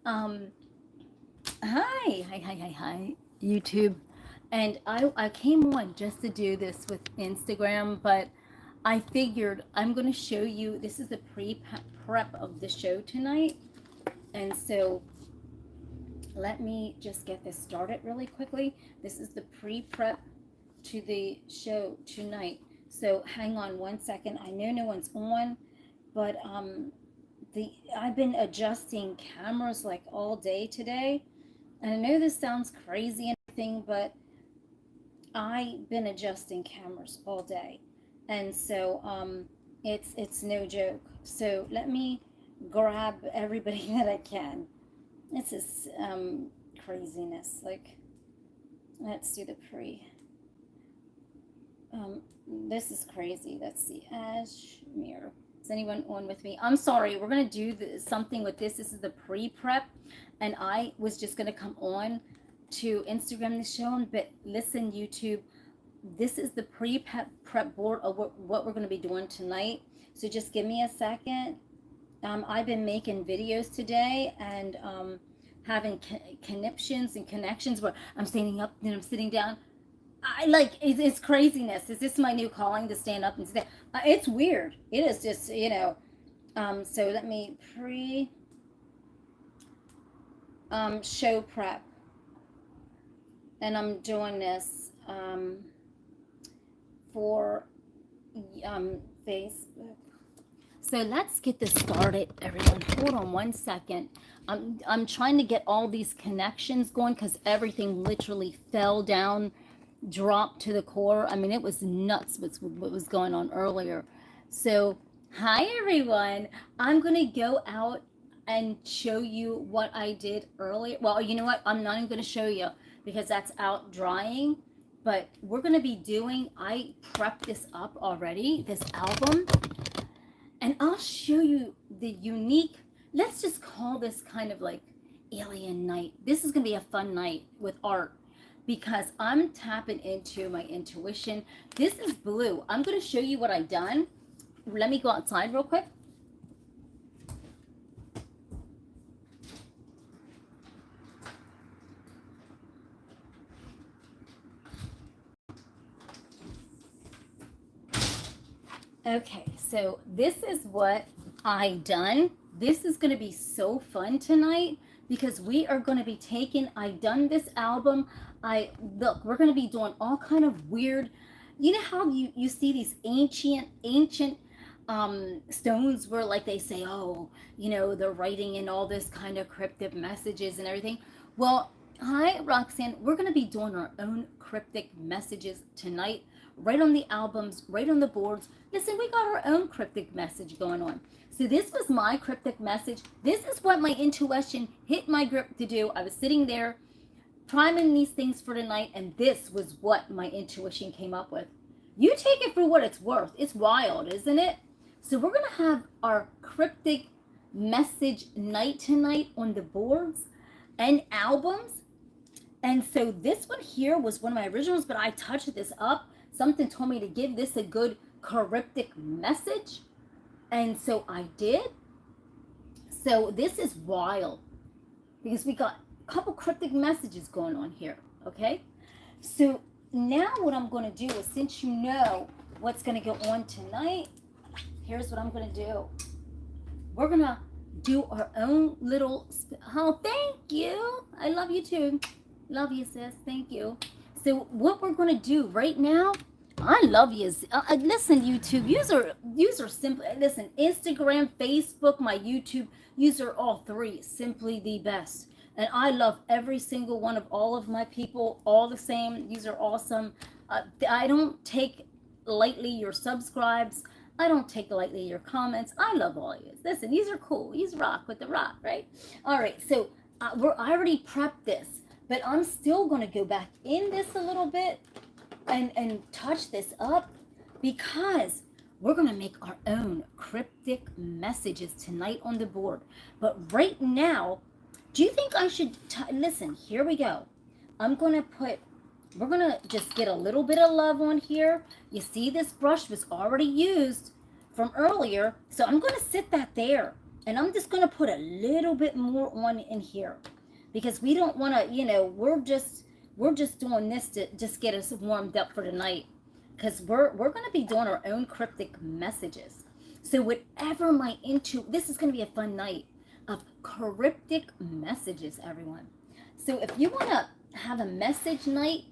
Um, hi, YouTube. And I came on just to do this with Instagram, but I figured I'm going to show you, this is the pre-prep of the show tonight. And so let me just get this started really quickly. This is the pre-prep to the show tonight. So hang on one second. I know no one's on, but I've been adjusting cameras like all day today. And I know this sounds crazy and everything, but I've been adjusting cameras all day. And so it's no joke. So let me grab everybody that I can. This is craziness. Like, let's do the pre. This is crazy. Let's see. Ashmere. Is anyone on with me? I'm sorry. We're going to do something with this. This is the pre-prep. And I was just going to come on to Instagram the show. But listen, YouTube, this is the pre-prep board of what we're going to be doing tonight. So just give me a second. I've been making videos today and having conniptions and connections where I'm standing up and I'm sitting down. It's craziness. Is this my new calling, to stand up and stand? It's weird. It is just, so let me show prep. And I'm doing this for Facebook. So let's get this started, everyone. Hold on one second. I'm trying to get all these connections going because everything literally fell down, dropped to the core. I mean, it was nuts what was going on earlier. So hi, everyone. I'm going to go out and show you what I did earlier. Well, you know what? I'm not even going to show you because that's out drying. But we're going to be doing, I prepped this up already, this album. And I'll show you the unique, let's just call this kind of like alien night. This is going to be a fun night with art because I'm tapping into my intuition. This is blue. I'm going to show you what I've done. Let me go outside real quick. Okay, so this is what I done. This is going to be so fun tonight because we are going to be I done this album. Look, we're going to be doing all kind of weird, you know how you see these ancient stones where like they say, oh, they're writing in all this kind of cryptic messages and everything. Well, hi, Roxanne. We're going to be doing our own cryptic messages tonight, right on the albums, right on the boards. Listen, we got our own cryptic message going on. So this was my cryptic message. This is what my intuition hit my grip to do. I was sitting there priming these things for tonight, and this was what my intuition came up with. You take it for what it's worth. It's wild, isn't it? So we're going to have our cryptic message night tonight on the boards and albums. And so this one here was one of my originals, but I touched this up. Something told me to give this a good cryptic message. And so I did. So this is wild because we got a couple cryptic messages going on here. Okay. So now what I'm going to do is, since you know what's going to go on tonight, here's what I'm going to do. We're going to do our own little, oh, thank you. I love you too. Love you, sis. Thank you. So what we're going to do right now, I love you. Listen, YouTube, user simply, listen, Instagram, Facebook, my YouTube, user all three, simply the best. And I love every single one of all of my people, all the same. These are awesome. I don't take lightly your subscribes. I don't take lightly your comments. I love all of you. Listen, these are cool. These rock with the rock, right? All right, so I already prepped this, but I'm still going to go back in this a little bit and touch this up because we're going to make our own cryptic messages tonight on the board. But right now, do you think I should, listen, here we go. We're going to just get a little bit of love on here. You see this brush was already used from earlier, so I'm going to sit that there. And I'm just going to put a little bit more on in here because we don't want to, we're just doing this to just get us warmed up for tonight, because we're going to be doing our own cryptic messages. So whatever this is going to be a fun night of cryptic messages, everyone. So if you want to have a message night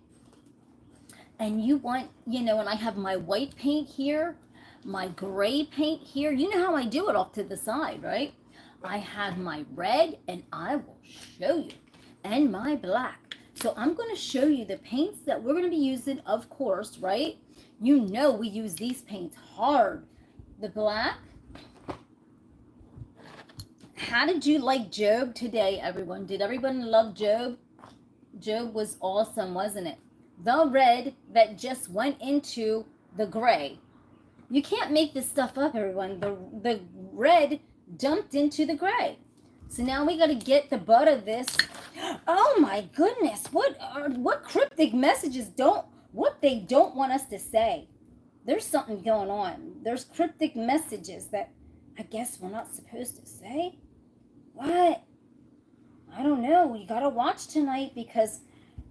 and you want, and I have my white paint here, my gray paint here. You know how I do it off to the side, right? I have my red, and I will show you, and my black. So I'm going to show you the paints that we're going to be using, of course, right? You know we use these paints hard. The black. How did you like Job today, everyone? Did everyone love Job? Job was awesome, wasn't it? The red that just went into the gray. You can't make this stuff up, everyone. The red dumped into the gray. So now we got to get the butt of this. Oh my goodness. What cryptic messages what they don't want us to say. There's something going on. There's cryptic messages that I guess we're not supposed to say. What? I don't know. You got to watch tonight because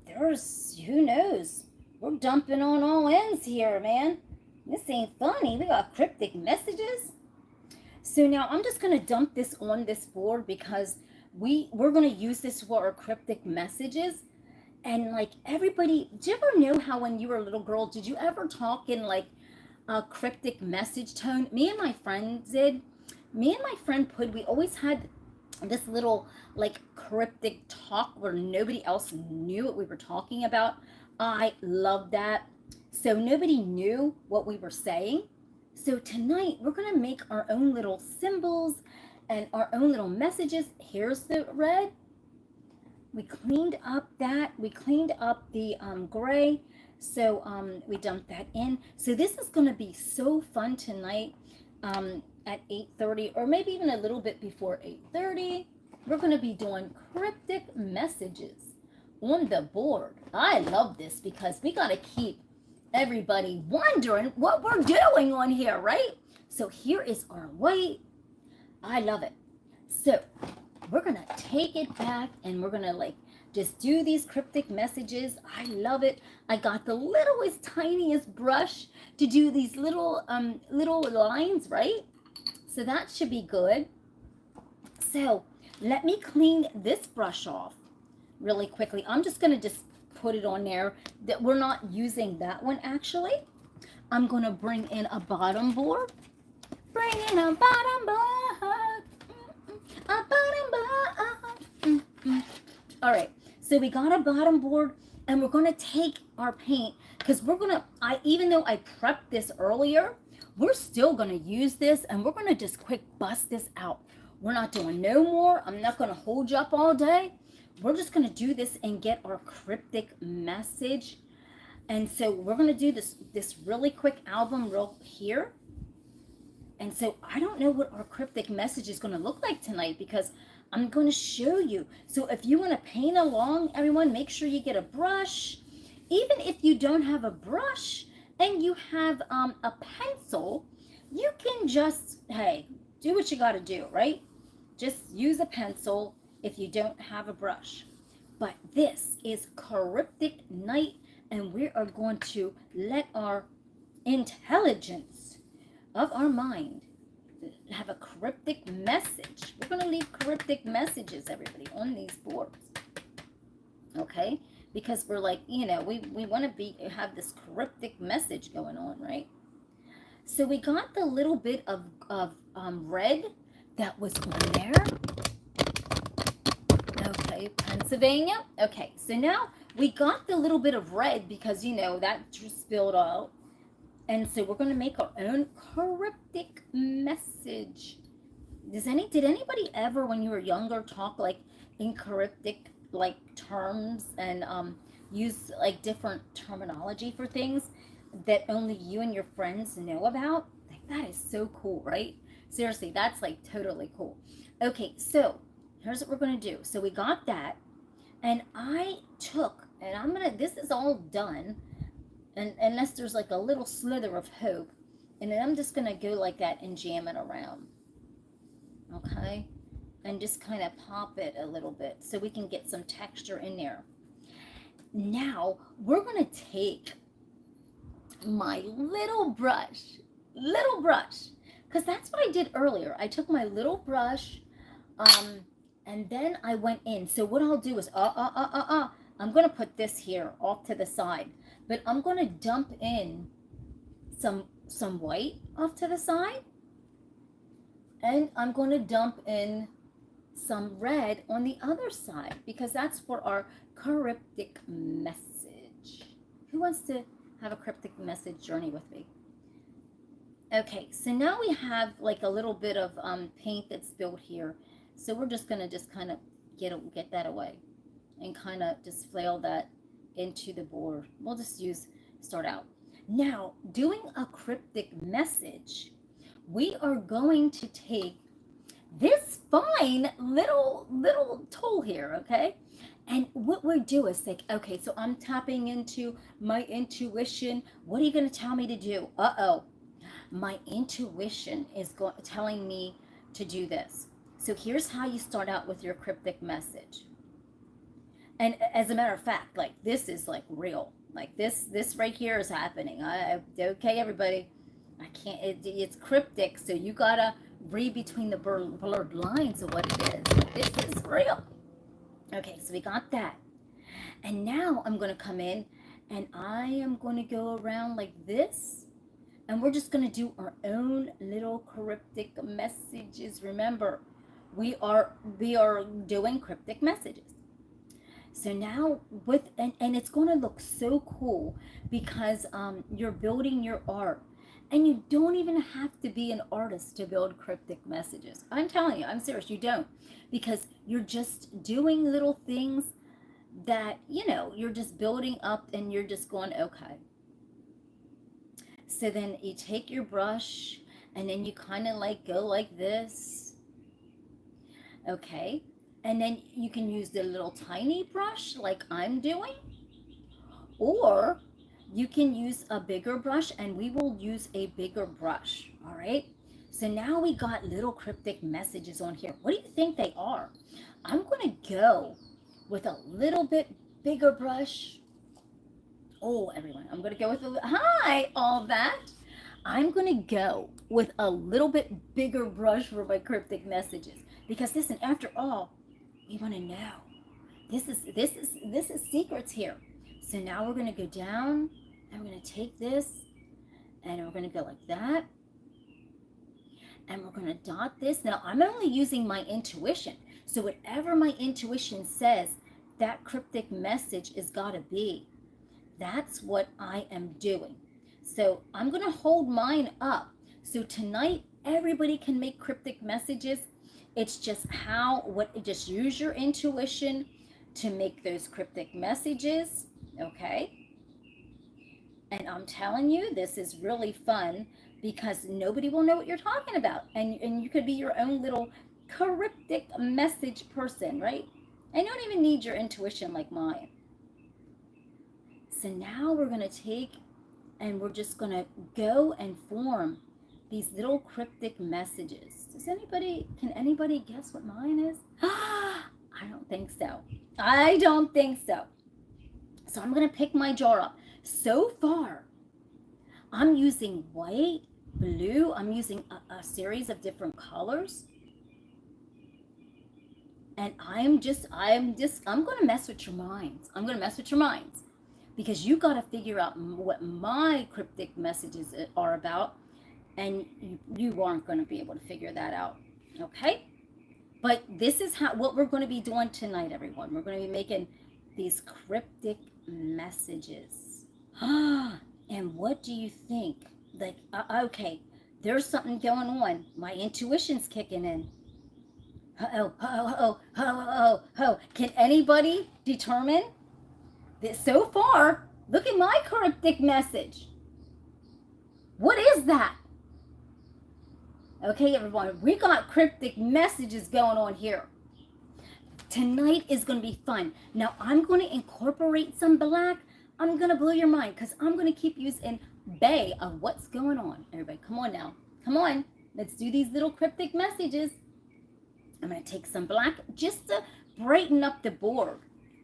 who knows? We're dumping on all ends here, man. This ain't funny. We got cryptic messages. So now I'm just going to dump this on this board because we're going to use this for our cryptic messages. And like everybody, do you ever know how when you were a little girl, did you ever talk in like a cryptic message tone? Me and my friend did. Me and my friend Pud, we always had this little like cryptic talk where nobody else knew what we were talking about. I love that. So nobody knew what we were saying. So tonight we're going to make our own little symbols and our own little messages. Here's the red. We cleaned up that. We cleaned up the gray. So we dumped that in. So this is going to be so fun tonight at 8:30 or maybe even a little bit before 8:30. We're going to be doing cryptic messages on the board. I love this because we got to keep everybody wondering what we're doing on here, right? So here is our white. I love it. So we're going to take it back and we're going to like just do these cryptic messages. I love it. I got the littlest, tiniest brush to do these little lines, right? So that should be good. So let me clean this brush off really quickly. I'm just going to just put it on there that we're not using that one actually. I'm going to bring in a bottom board. Bring in a bottom board. A bottom board. All right. So we got a bottom board and we're going to take our paint because we're going to, even though I prepped this earlier, we're still going to use this and we're going to just quick bust this out. We're not doing no more. I'm not going to hold you up all day. We're just going to do this and get our cryptic message. And so we're going to do this really quick album real here. And so I don't know what our cryptic message is going to look like tonight because I'm going to show you. So if you want to paint along, everyone, make sure you get a brush. Even if you don't have a brush and you have a pencil, you can just, hey, do what you got to do, right? Just use a pencil if you don't have a brush. But this is cryptic night, and we are going to let our intelligence of our mind have a cryptic message. We're going to leave cryptic messages, everybody, on these boards. Okay? Because we're like, we want to have this cryptic message going on, right? So we got the little bit of red that was on there. Okay, Pennsylvania. Okay, so now we got the little bit of red because, that just spilled out. And so we're going to make our own cryptic message. Did anybody ever, when you were younger, talk like in cryptic like terms and use like different terminology for things that only you and your friends know about? Like, that is so cool, right? Seriously, that's like totally cool. Okay, so here's what we're going to do. So we got that, and I took, and this is all done, and unless there's like a little slither of hope, and then I'm just going to go like that and jam it around. okay? And just kind of pop it a little bit so we can get some texture in there. Now, we're going to take my little brush, because that's what I did earlier. I took my little brush, and then I went in. So what I'll do is, I'm going to put this here off to the side, but I'm going to dump in some white off to the side, and I'm going to dump in some red on the other side, because that's for our cryptic message. Who wants to have a cryptic message journey with me? Okay, so now we have like a little bit of paint that's built here. So we're just going to just kind of get that away and kind of just flail that into the board. We'll just start out. Now, doing a cryptic message, we are going to take this fine little tool here, okay? And what we do is like, okay, so I'm tapping into my intuition. What are you going to tell me to do? My intuition is telling me to do this. So here's how you start out with your cryptic message. And as a matter of fact, like this is like real. Like this right here is happening. Okay, everybody. I can't. It's cryptic, so you gotta read between the blurred lines of what it is. This is real. Okay, so we got that. And now I'm going to come in and I am going to go around like this. And we're just going to do our own little cryptic messages. Remember, we are doing cryptic messages. So now and it's going to look so cool because you're building your art. And you don't even have to be an artist to build cryptic messages. I'm telling you, I'm serious, you don't. Because you're just doing little things that, you're just building up and you're just going, okay. So then you take your brush and then you kind of like go like this. Okay. And then you can use the little tiny brush like I'm doing. Or you can use a bigger brush, and we will use a bigger brush, all right? So now we got little cryptic messages on here. What do you think they are? I'm going to go with a little bit bigger brush. Oh, everyone, I'm going to go with hi, all that. I'm going to go with a little bit bigger brush for my cryptic messages. Because listen, after all, we want to know. This is secrets here. So now we're going to go down. And we're going to take this and we're going to go like that. And we're going to dot this. Now, I'm only using my intuition. So whatever my intuition says, that cryptic message is got to be. That's what I am doing. So I'm going to hold mine up. So tonight, everybody can make cryptic messages. It's just just use your intuition to make those cryptic messages. Okay. And I'm telling you, this is really fun because nobody will know what you're talking about. And you could be your own little cryptic message person, right? And you don't even need your intuition like mine. So now we're going to take and we're just going to go and form these little cryptic messages. Can anybody guess what mine is? I don't think so. I don't think so. So I'm going to pick my jar up. So far, I'm using white, blue. I'm using a series of different colors. And I'm going to mess with your minds. I'm going to mess with your minds. Because you got to figure out what my cryptic messages are about. And you aren't going to be able to figure that out. Okay? But this is what we're going to be doing tonight, everyone. We're going to be making these cryptic messages. And what do you think? Like, okay, there's something going on. My intuition's kicking in. Can anybody determine that so far? Look at my cryptic message. What is that? Okay, everyone, we got cryptic messages going on here. Tonight is going to be fun. Now, I'm going to incorporate some black. I'm going to blow your mind because I'm going to keep you in bay of what's going on. Everybody, come on now. Come on. Let's do these little cryptic messages. I'm going to take some black just to brighten up the board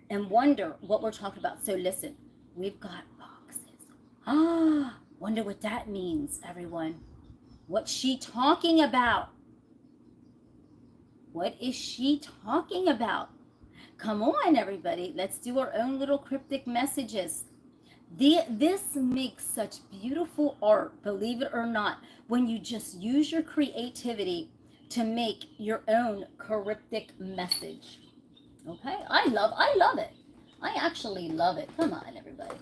and wonder what we're talking about. So listen, we've got boxes. Wonder what that means, everyone. What's she talking about? What is she talking about? Come on, everybody. Let's do our own little cryptic messages. This makes such beautiful art, believe it or not, when you just use your creativity to make your own cryptic message. Okay? I love it. I actually love it. Come on, everybody.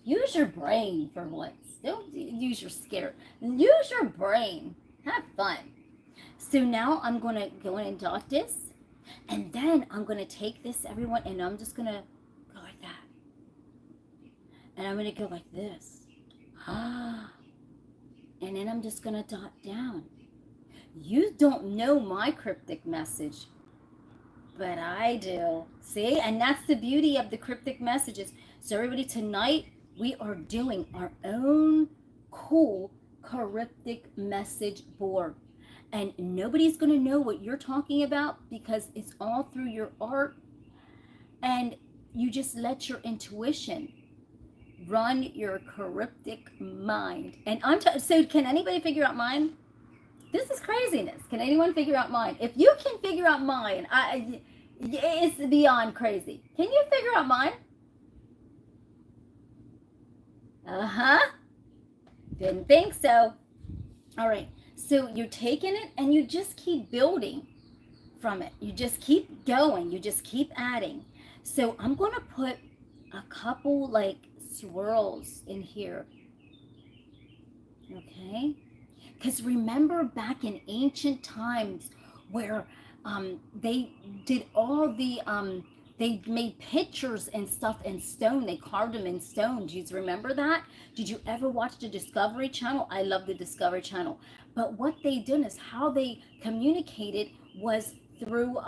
Use your brain for once. Don't use your scare. Use your brain. Have fun. So now I'm going to go in and dot this. And then I'm going to take this, everyone, and I'm just going to go like that. And I'm going to go like this. And then I'm just going to dot down. You don't know my cryptic message, but I do. See? And that's the beauty of the cryptic messages. So everybody, tonight we are doing our own cool cryptic message board. And nobody's going to know what you're talking about because it's all through your art. And you just let your intuition run your cryptic mind. And so can anybody figure out mine? This is craziness. Can anyone figure out mine? If you can figure out mine, it's beyond crazy. Can you figure out mine? Didn't think so. All right. So you're taking it and you just keep building from it. You just keep going. You just keep adding. So I'm going to put a couple like swirls in here. Okay? Because remember back in ancient times where they did all the, they made pictures and stuff in stone. They carved them in stone. Do you remember that? Did you ever watch the Discovery Channel? I love the Discovery Channel. But what they did is how they communicated was through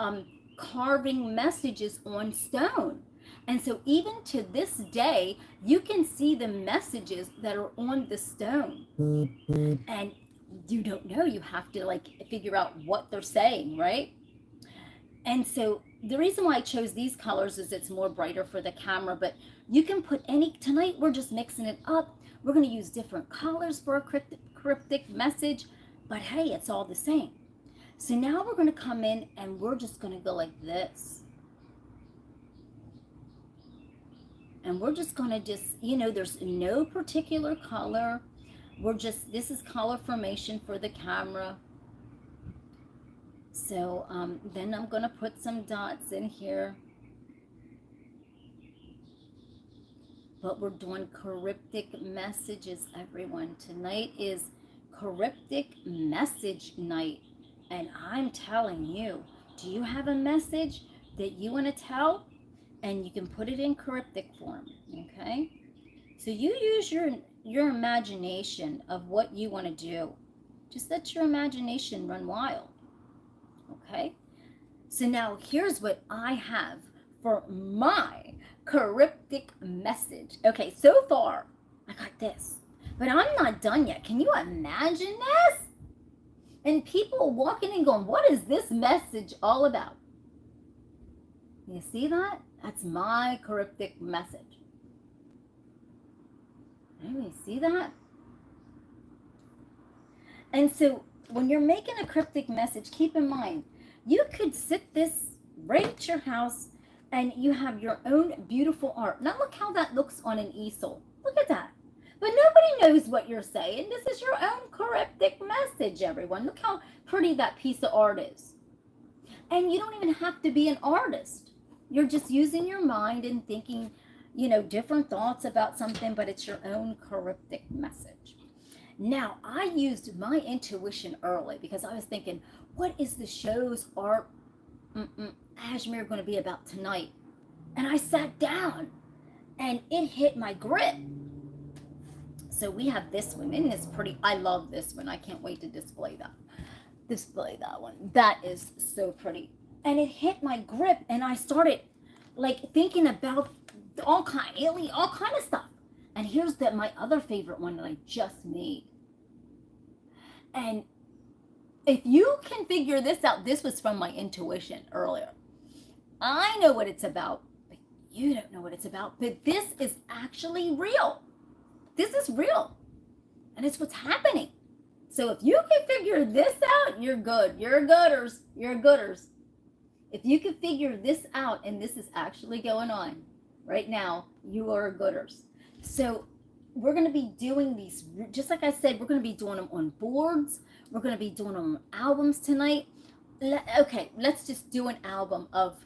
carving messages on stone. And so even to this day, you can see the messages that are on the stone. And you don't know, you have to like figure out what they're saying, right? And so the reason why I chose these colors is it's more brighter for the camera, but you can put any, tonight we're just mixing it up. We're going to use different colors for a cryptic message, but hey, it's all the same. So now we're going to come in and we're just going to go like this. And we're just going to just, you know, there's no particular color. We're just, this is color formation for the camera. So then I'm going to put some dots in here. But we're doing cryptic messages, everyone. Tonight is cryptic message night. And I'm telling you, do you have a message that you want to tell? And you can put it in cryptic form, okay? So you use your imagination of what you want to do. Just let your imagination run wild, okay? So now here's what I have for my cryptic message. Okay, so far I got this, but I'm not done yet. Can you imagine this? And people walking in going, what is this message all about? You see that? That's my cryptic message. Anybody see that? And so when you're making a cryptic message, keep in mind, you could sit this right at your house and you have your own beautiful art. Now look how that looks on an easel. Look at that. But nobody knows what you're saying. This is your own cryptic message, everyone. Look how pretty that piece of art is. And you don't even have to be an artist. You're just using your mind and thinking, you know, different thoughts about something, but it's your own cryptic message. Now, I used my intuition early because I was thinking, what is the show's art Ashmere going to be about tonight? And I sat down and it hit my grip. So we have this one, and it's pretty. I love this one. I can't wait to display that. Display that one. That is so pretty. And it hit my grip, and I started like thinking about all kind of stuff. And here's my other favorite one that I just made. And if you can figure this out, this was from my intuition earlier. I know what it's about, but you don't know what it's about. But this is actually real. This is real. And it's what's happening. So if you can figure this out, you're good. You're gooders. You're gooders. If you can figure this out, and this is actually going on right now, you are gooders. So we're going to be doing these, just like I said, we're going to be doing them on boards. We're going to be doing them on albums tonight. Okay, let's just do an album of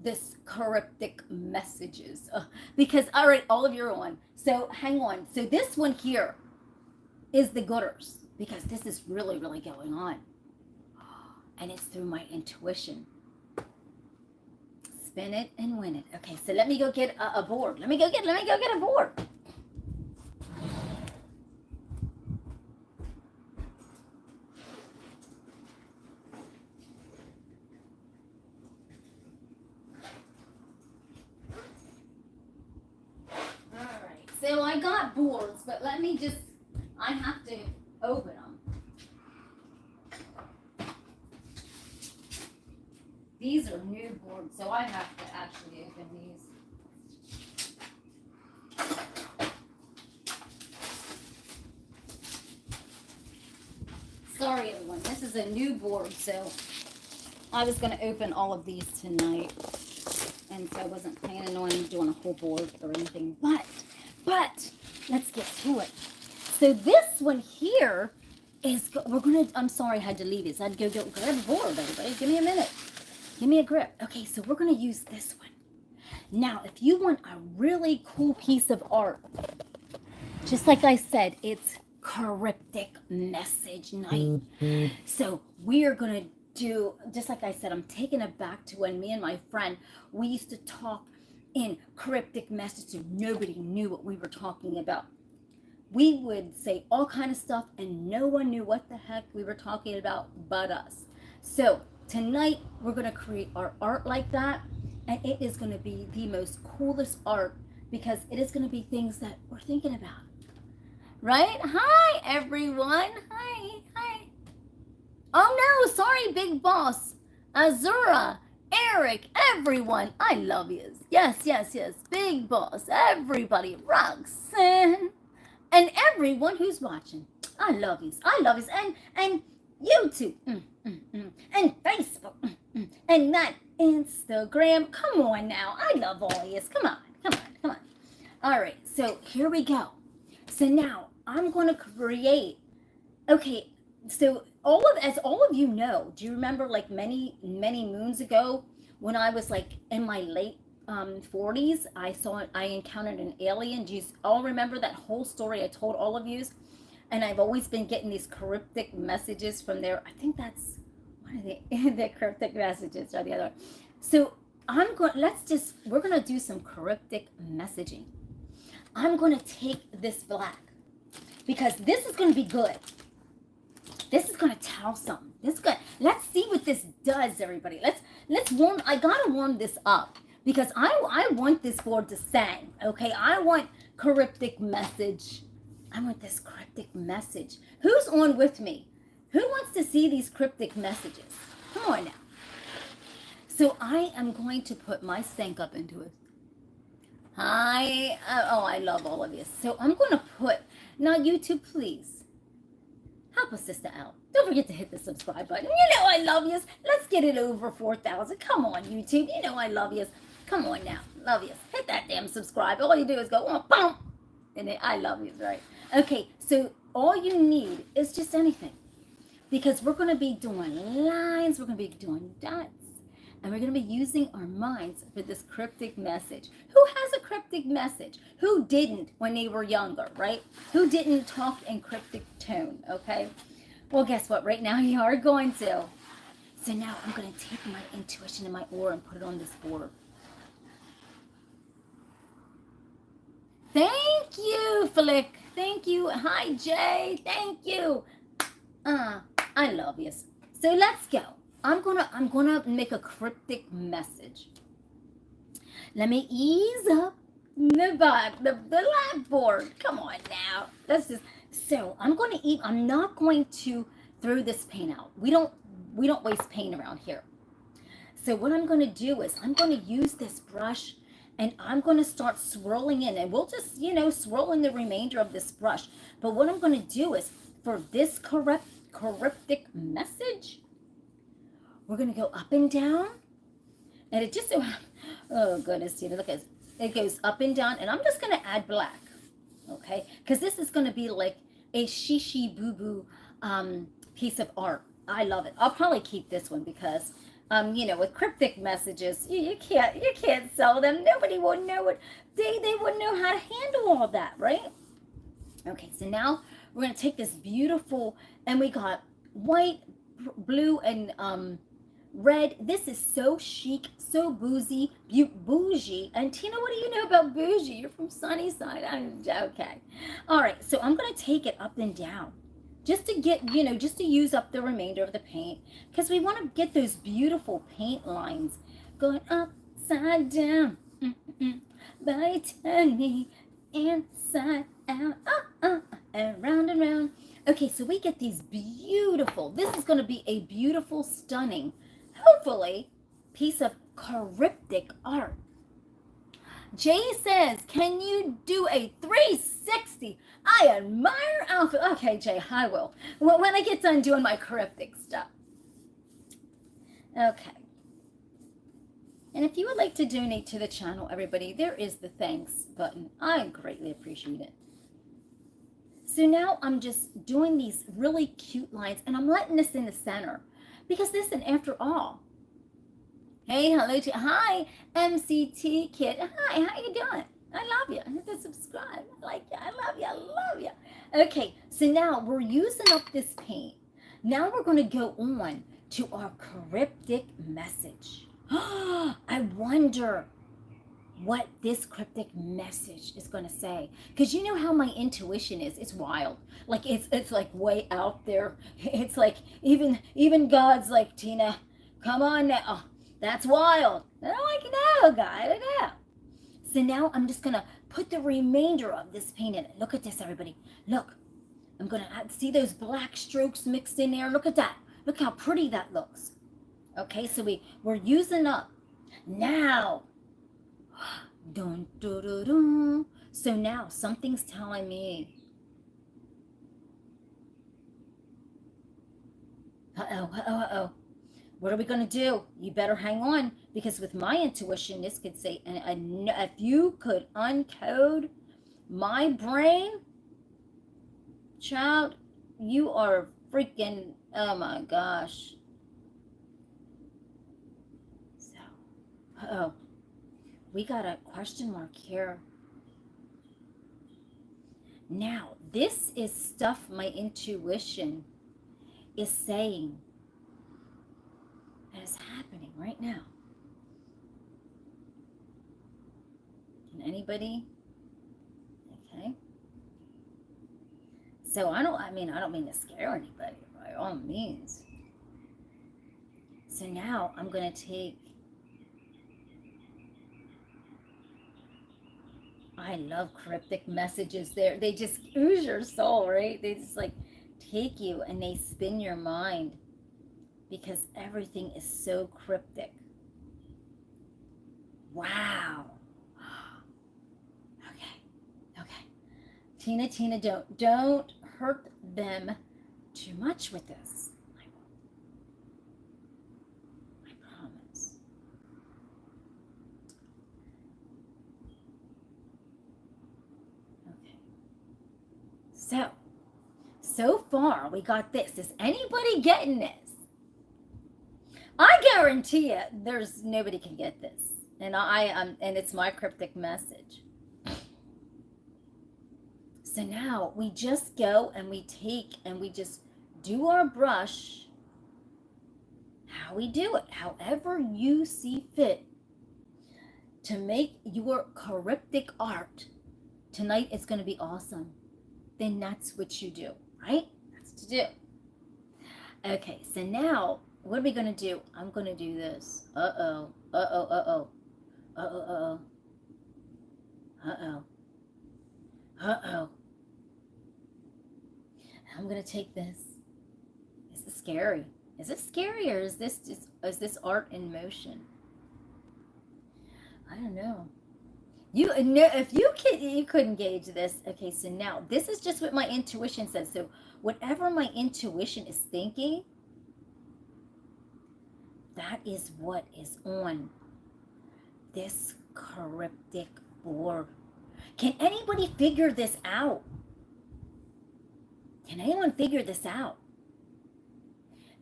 this cryptic messages. Because, all right, all of you are on. So hang on. So this one here is the gooders, because this is really, really going on. And it's through my intuition. Spin it and win it. Okay, so let me go get a board. Let me go get a board. So I got boards, but let me just, I have to open them. These are new boards, so I have to actually open these. Sorry everyone, this is a new board, so I was going to open all of these tonight. And so I wasn't planning on doing a whole board or anything, but let's get to it. So this one here is, I'm sorry I had to leave this. I had to go grab a board, everybody. Give me a minute. Give me a grip. Okay, so we're going to use this one. Now, if you want a really cool piece of art, just like I said, it's cryptic message night. So we are going to do, just like I said, I'm taking it back to when me and my friend, we used to talk in cryptic messages. Nobody knew what we were talking about. We would say all kind of stuff and no one knew what the heck we were talking about but us. So tonight we're going to create our art like that, and it is going to be the most coolest art because it is going to be things that we're thinking about. Right? Hi everyone. Hi. Oh no, sorry big boss. Azura, Eric, everyone, I love yous. Yes, big boss, everybody, Roxanne, and everyone who's watching. I love yous. And YouTube, and Facebook, and that Instagram. Come on now, I love all yous. Come on. All right, so here we go. So now I'm going to create. Okay, so as all of you know, do you remember like many moons ago when I was like in my late 40s, I encountered an alien. Do you all remember that whole story I told all of you? And I've always been getting these cryptic messages from there. I think that's one of the cryptic messages or the other. So we're going to do some cryptic messaging. I'm going to take this black because this is going to be good. This is going to tell something. Let's see what this does, everybody. Let's warm. I got to warm this up because I want this board to sing. Okay, I want cryptic message. I want this cryptic message. Who's on with me? Who wants to see these cryptic messages? Come on now. So I am going to put my sync up into it. Hi. I love all of you. So I'm going to put, now YouTube, please. Help a sister out. Don't forget to hit the subscribe button. You know I love yous. Let's get it over 4,000. Come on, YouTube. You know I love yous. Come on now. Love yous. Hit that damn subscribe. All you do is go, oh, boom. And I love yous, right? Okay, so all you need is just anything. Because we're going to be doing lines. We're going to be doing dots. And we're going to be using our minds for this cryptic message. Who has a cryptic message? Who didn't when they were younger, right? Who didn't talk in cryptic tone, okay? Well, guess what? Right now you are going to. So now I'm going to take my intuition and my aura and put it on this board. Thank you, Flick. Thank you. Hi, Jay. Thank you. I love you. So let's go. I'm gonna make a cryptic message. Let me ease up the lab board. Come on now. So I'm not going to throw this paint out. We don't waste paint around here. So what I'm going to do is I'm going to use this brush and I'm going to start swirling in, and we'll just, swirl in the remainder of this brush. But what I'm going to do is for this cryptic message, we're going to go up and down, and it just, oh goodness, Tina, look at it goes up and down, and I'm just going to add black, okay? Because this is going to be like a shishi boo boo piece of art. I love it. I'll probably keep this one because with cryptic messages, you can't sell them. Nobody would know it. They wouldn't know how to handle all that, right? Okay, so now we're gonna take this beautiful, and we got white, blue, and red. This is so chic, so bougie. And Tina, what do you know about bougie? You're from Sunnyside. Okay. All right, so I'm gonna take it up and down, just to get, just to use up the remainder of the paint, because we want to get those beautiful paint lines going upside down. By turning inside out, and round and round. Okay, so we get these beautiful, this is going to be a beautiful, stunning, hopefully, piece of cryptic art. Jay says, can you do a 360? I admire outfit. Okay, Jay, I will. When I get done doing my cryptic stuff. Okay. And if you would like to donate to the channel, everybody, there is the thanks button. I greatly appreciate it. So now I'm just doing these really cute lines, and I'm letting this in the center. Because listen, after all, hey, hello to, hi, MCT Kid. Hi, how you doing? I love you. Hit the subscribe. I like you. I love you. I love you. Okay, so now we're using up this paint. Now we're going to go on to our cryptic message. I wonder what this cryptic message is going to say. Because you know how my intuition is. It's wild. Like, it's like way out there. It's like even God's like, Tina, come on now. Oh, that's wild. I'm like, no, God, I know. So now I'm just going to put the remainder of this paint in it. Look at this, everybody. Look. I'm going to see those black strokes mixed in there. Look at that. Look how pretty that looks. Okay, so we're using up. Now. Dun, dun, dun, dun. So now something's telling me. Uh-oh. What are we going to do? You better hang on, because with my intuition, this could say, if you could uncode my brain, child, you are freaking, oh my gosh. So, we got a question mark here. Now, this is stuff my intuition is saying that is happening right now. Can anybody? Okay. So I don't mean to scare anybody by all means. So now I'm going to take, I love cryptic messages there. They just ooze your soul, right? They just like take you and they spin your mind, because everything is so cryptic. Wow. Okay. Tina, don't hurt them too much with this. I promise. Okay. So far we got this. Is anybody getting this? I guarantee you, there's nobody can get this, and and it's my cryptic message. So now we just go and we take and we just do our brush. How we do it, however you see fit, to make your cryptic art tonight. It's going to be awesome. Then that's what you do, right? That's to do. Okay, so now. What are we going to do? I'm going to do this. Uh-oh. I'm going to take this scary? Is it scary, or is this art in motion? I don't know. You know, if you couldn't gauge this. Okay, so now this is just what my intuition says. So whatever my intuition is thinking, that is what is on this cryptic board. Can anybody figure this out? Can anyone figure this out?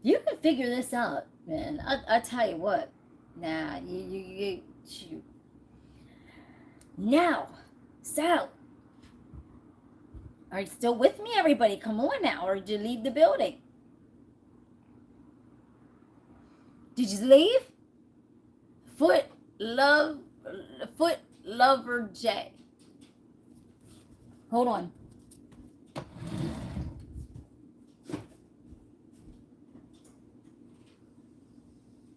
You can figure this out, man. I tell you what. Nah, you shoot. Now, so, are you still with me, everybody? Come on now, or did you leave the building? Did you leave? Foot lover J. Hold on.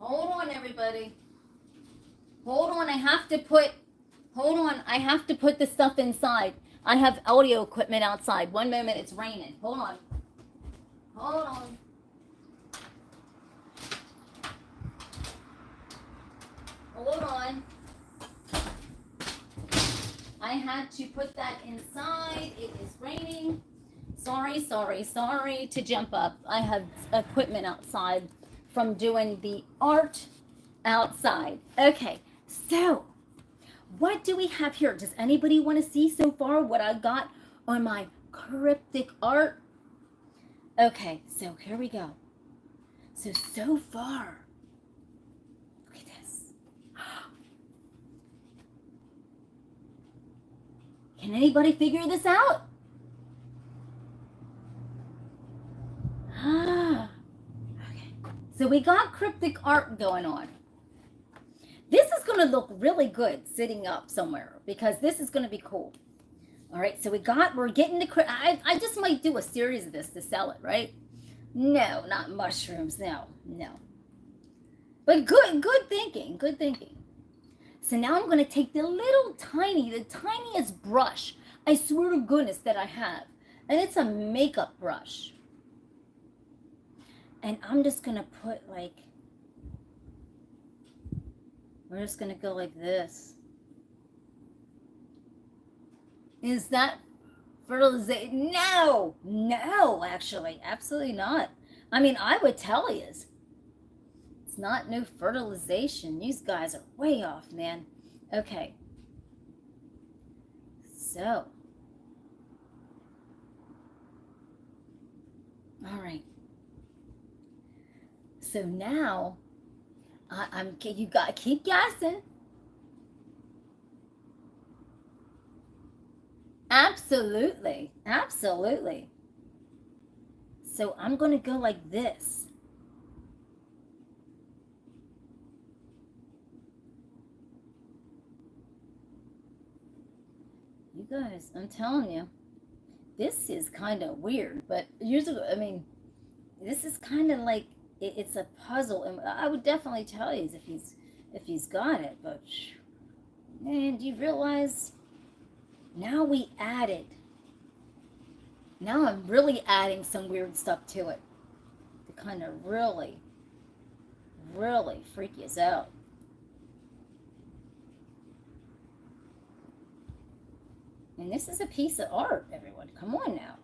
Hold on, everybody. Hold on, I have to put the stuff inside. I have audio equipment outside. One moment, it's raining. Hold on. Hold on. Hold on. I had to put that inside. It is raining. Sorry to jump up. I have equipment outside from doing the art outside. Okay, so what do we have here? Does anybody want to see so far what I got on my cryptic art? Okay, so here we go. So far, look at this. Can anybody figure this out? Okay, so we got cryptic art going on. This is going to look really good sitting up somewhere because this is going to be cool. All right, so we're getting the, I just might do a series of this to sell it, right? No, not mushrooms, no. But good thinking. So now I'm going to take the tiniest brush, I swear to goodness, that I have. And it's a makeup brush. And I'm just going to put we're just going to go like this. Is that fertilization? No, actually, absolutely not. I mean, I would tell you. It's not no fertilization. These guys are way off, man. Okay. So. All right. So now, you got to keep guessing. Absolutely. So I'm going to go like this. You guys, I'm telling you, this is kind of weird, but usually, I mean, this is kind of like, it's a puzzle, and I would definitely tell you if he's got it, but man, do you realize now now I'm really adding some weird stuff to it to kind of really freak you out. And this is a piece of art, everyone. Come on now.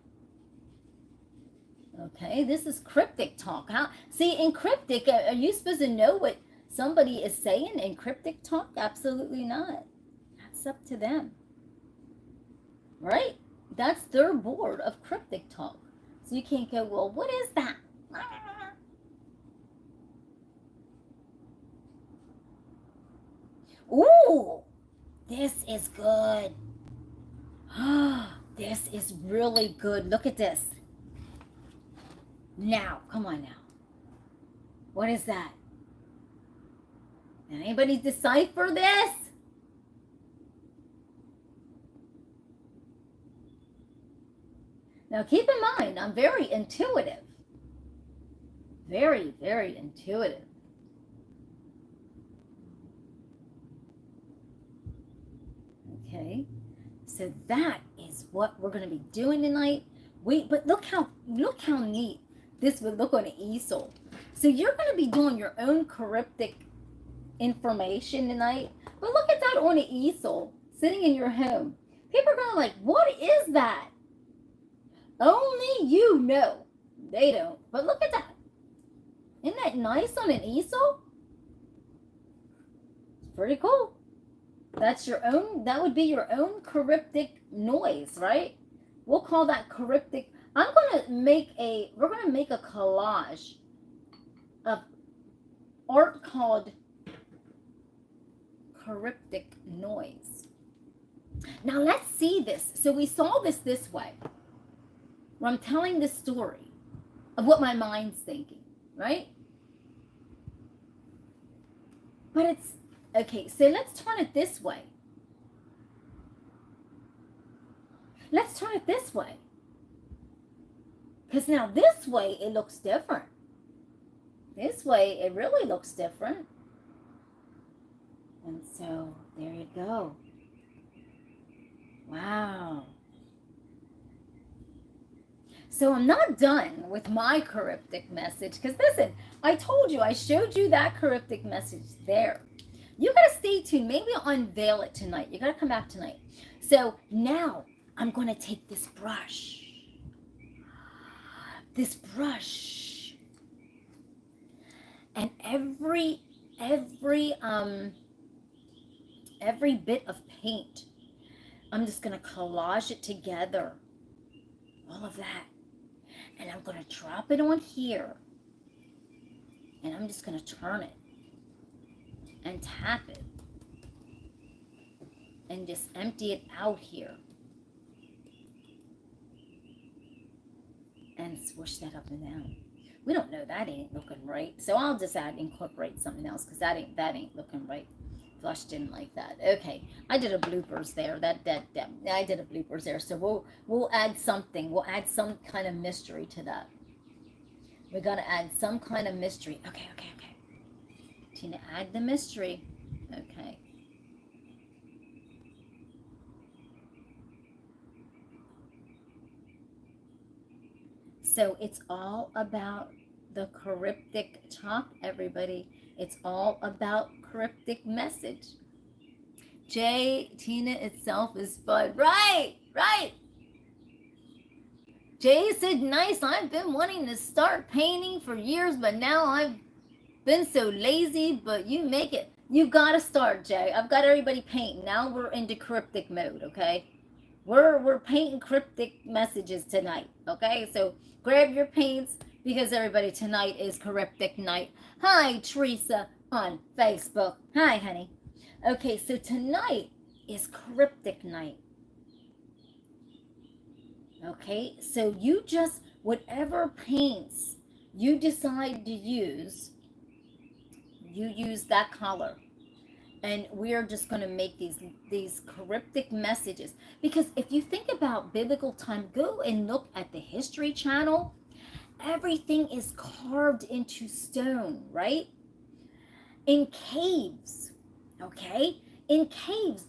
Okay, this is cryptic talk. See, in cryptic, are you supposed to know what somebody is saying in cryptic talk? Absolutely not. That's up to them. Right? That's their board of cryptic talk. So you can't go, well, what is that? Ooh, this is good. This is really good. Look at this. Now, come on now. What is that? Anybody decipher this? Now, keep in mind, I'm very intuitive. Very, very intuitive. Okay. So that is what we're going to be doing tonight. But look how neat this would look on an easel. So you're going to be doing your own cryptic information tonight. But look at that on an easel sitting in your home. People are going to like, what is that? Only you know. They don't. But look at that. Isn't that nice on an easel? It's pretty cool. That's your own, that would be your own cryptic noise, right? We'll call that cryptic. We're going to make a collage of art called cryptic noise. Now let's see this. So we saw this way, where I'm telling this story of what my mind's thinking, right? But it's, okay, so let's turn it this way. Let's turn it this way. Because now this way, it looks different. This way, it really looks different. And so, there you go. Wow. So I'm not done with my cryptic message. Because listen, I told you, I showed you that cryptic message there. You got to stay tuned. Maybe I'll unveil it tonight. You got to come back tonight. So now I'm going to take this brush. And every bit of paint, I'm just going to collage it together. All of that. And I'm going to drop it on here. And I'm just going to turn it. And tap it. And just empty it out here. And swoosh that up and down. We don't know, that ain't looking right. So I'll just incorporate something else, because that ain't looking right. Flush didn't like that. Okay, I did a bloopers there. I did a bloopers there. So we'll add something. We'll add some kind of mystery to that. We got to add some kind of mystery. Okay. Tina, add the mystery. Okay. So it's all about the cryptic talk, everybody. It's all about cryptic message. Tina itself is fun. Right. Jay said, nice. I've been wanting to start painting for years, but now I've been so lazy, but you make it. You got to start, Jay. I've got everybody painting. Now we're into cryptic mode, okay? We're painting cryptic messages tonight, okay? So grab your paints, because everybody, tonight is cryptic night. Hi, Teresa on Facebook. Hi, honey. Okay, so tonight is cryptic night. Okay, so you just, whatever paints you decide to use, you use that color. And we're just going to make these cryptic messages. Because if you think about biblical time, go and look at the History Channel. Everything is carved into stone, right? In caves, okay? In caves,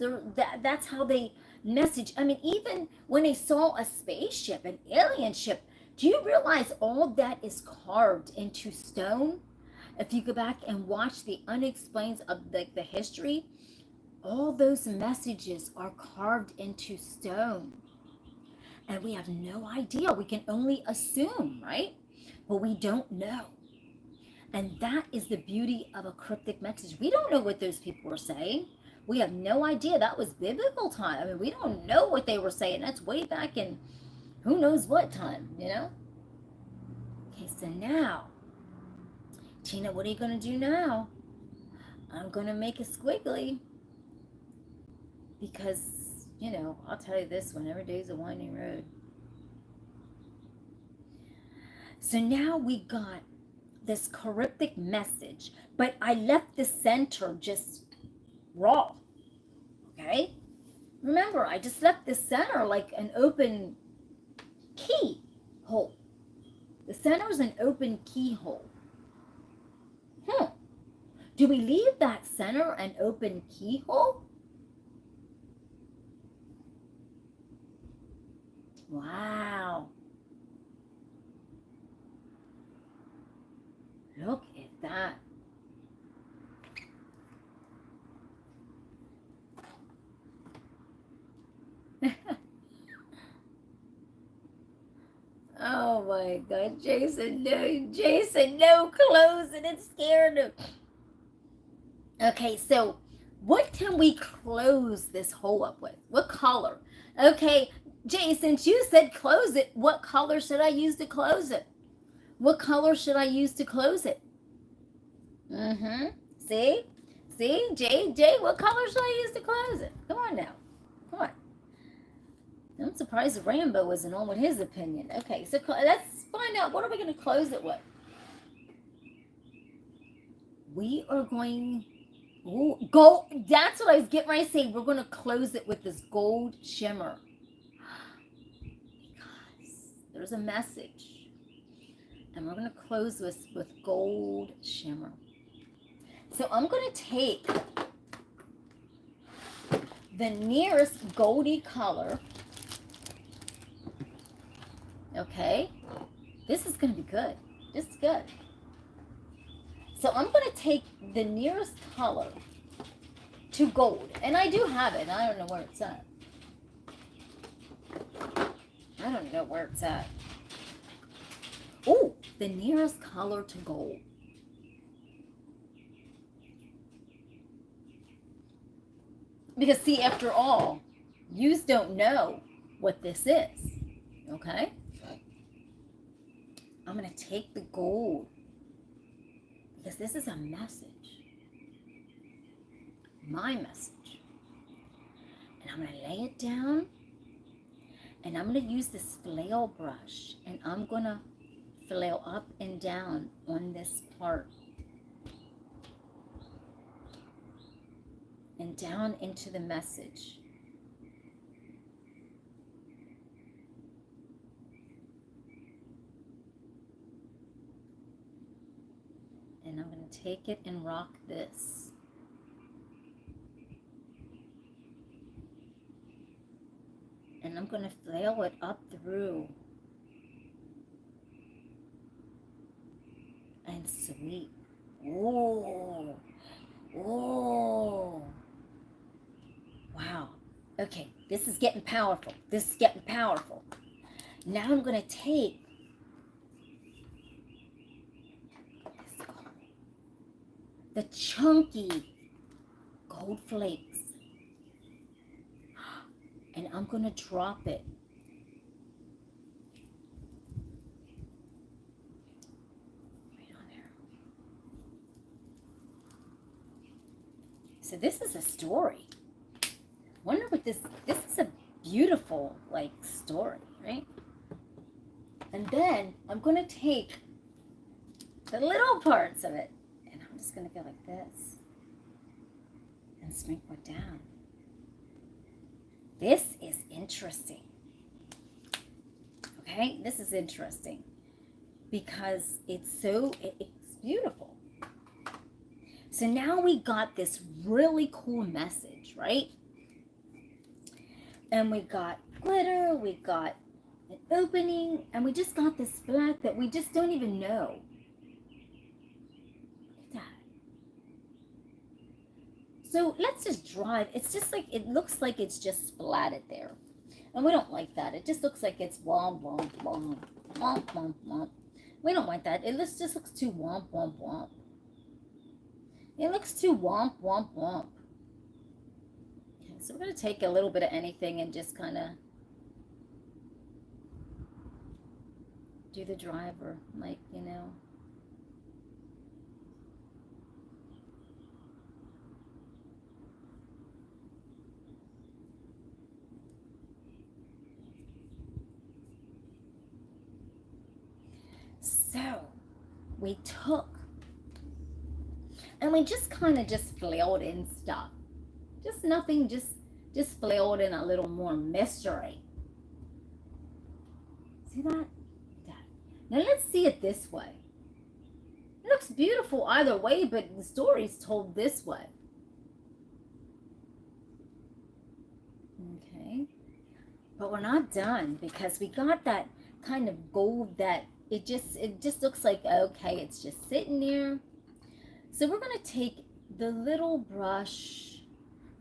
that's how they message. I mean, even when they saw a spaceship, an alien ship, do you realize all that is carved into stone? If you go back and watch the unexplained of the history, all those messages are carved into stone. And we have no idea. We can only assume, right? But we don't know. And that is the beauty of a cryptic message. We don't know what those people were saying. We have no idea. That was biblical time. I mean, we don't know what they were saying. That's way back in who knows what time, you know? Okay, so now, Tina, what are you going to do now? I'm going to make a squiggly. Because, you know, I'll tell you this one, every day's a winding road. So now we got this cryptic message, but I left the center just raw, okay? Remember, I just left the center like an open keyhole. The center is an open keyhole. Do we leave that center an open keyhole? Wow. Look at that. Oh my God, Jason, no closing. It's scared him. Okay, so what can we close this hole up with? What color? Okay, Jason, you said close it. What color should I use to close it? What color should I use to close it? Mm-hmm. See? Jay, what color should I use to close it? Come on now. Come on. I'm surprised Rambo isn't on with his opinion. Okay, so let's find out, what are we going to close it with? We are going, gold. That's what I was getting ready to say. We're going to close it with this gold shimmer. Because there's a message. And we're going to close this with gold shimmer. So I'm going to take the nearest goldy color. Okay, this is going to be good. This is good. So I'm going to take the nearest color to gold. And I do have it. I don't know where it's at. I don't know where it's at. Oh, the nearest color to gold. Because see, after all, you don't know what this is. Okay? I'm going to take the gold, because this is a message, my message. And I'm going to lay it down, and I'm going to use this flail brush, and I'm going to flail up and down on this part, and down into the message. And I'm going to take it and rock this. And I'm going to flail it up through. And sweep. Oh. Oh. Wow. Okay, this is getting powerful. This is getting powerful. Now I'm going to take the chunky gold flakes, and I'm going to drop it right on there. So this is a story. Wonder what this is a beautiful, like, story, right? And then I'm going to take the little parts of it, and I'm just going to go like this and sprinkle it down. This is interesting. Okay, this is interesting because it's beautiful. So now we got this really cool message, right? And we got glitter, we got an opening, and we just got this black that we just don't even know. Look at that. So let's just drive. It's just like, it looks like it's just splatted there. And we don't like that. It just looks like it's womp, womp, womp, womp, womp, womp. We don't like that. It just looks too womp, womp, womp. It looks too womp, womp, womp. Okay, so we're going to take a little bit of anything and just kind of do the driver, like, you know. So we took and we just kind of just flailed in stuff. Just nothing, just flailed in a little more mystery. See that? Now let's see it this way. It looks beautiful either way, but the story's told this way. Okay. But we're not done, because we got that kind of gold, that it just looks like, okay, it's just sitting there. So we're going to take the little brush,